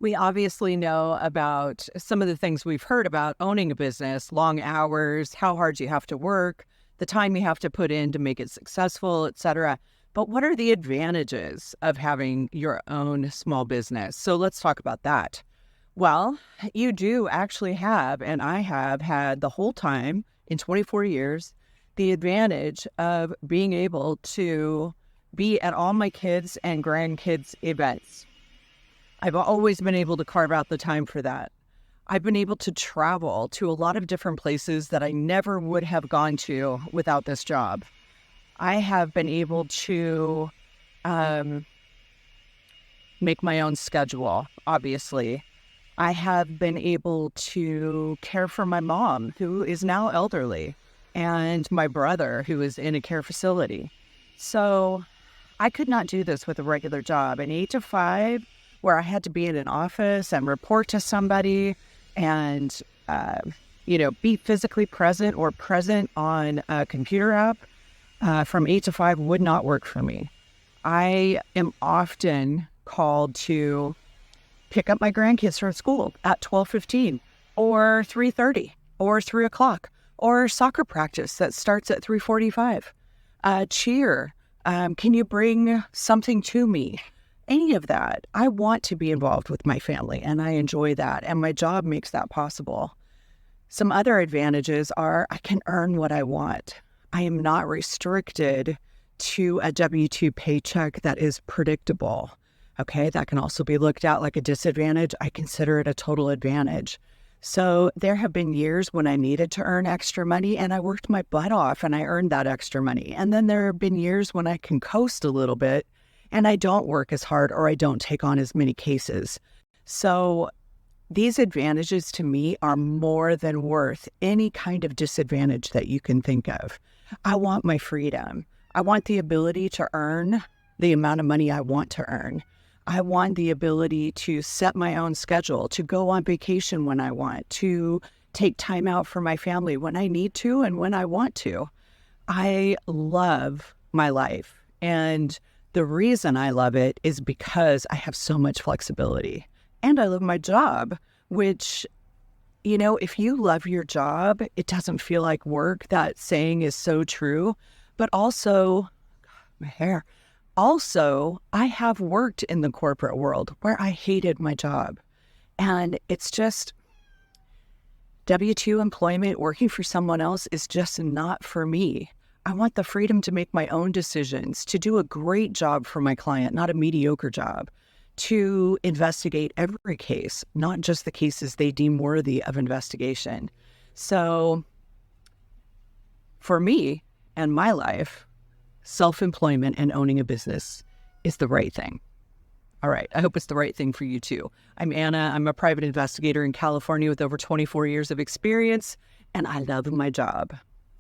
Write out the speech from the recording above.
We obviously know about some of the things we've heard about owning a business, long hours, how hard you have to work, the time you have to put in to make it successful, et cetera. But what are the advantages of having your own small business? So let's talk about that. Well, you do actually have, and I have had the whole time in 24 years, the advantage of being able to be at all my kids' and grandkids' events. I've always been able to carve out the time for that. I've been able to travel to a lot of different places that I never would have gone to without this job. I have been able to um, make my own schedule, obviously. I have been able to care for my mom, who is now elderly, and my brother, who is in a care facility. So I could not do this with a regular job. An 8 to 5, where I had to be in an office and report to somebody and, be physically present or present on a computer app from 8 to 5 would not work for me. I am often called to pick up my grandkids from school at 12:15 or 3:30 or 3 o'clock or soccer practice that starts at 3:45. Cheer. Can you bring something to me? Any of that. I want to be involved with my family and I enjoy that. And my job makes that possible. Some other advantages are I can earn what I want. I am not restricted to a W-2 paycheck that is predictable. Okay, that can also be looked at like a disadvantage. I consider it a total advantage. So there have been years when I needed to earn extra money and I worked my butt off and I earned that extra money. And then there have been years when I can coast a little bit and I don't work as hard or I don't take on as many cases. So these advantages to me are more than worth any kind of disadvantage that you can think of. I want my freedom. I want the ability to earn the amount of money I want to earn. I want the ability to set my own schedule, to go on vacation when I want, to take time out for my family when I need to and when I want to. I love my life. And the reason I love it is because I have so much flexibility. And I love my job, which, if you love your job, it doesn't feel like work. That saying is so true. But also, my hair. Also, I have worked in the corporate world where I hated my job. And it's just W-2 employment, working for someone else is just not for me. I want the freedom to make my own decisions, to do a great job for my client, not a mediocre job, to investigate every case, not just the cases they deem worthy of investigation. So for me and my life, self-employment and owning a business is the right thing. All right. I hope it's the right thing for you too. I'm Anna. I'm a private investigator in California with over 24 years of experience, and I love my job.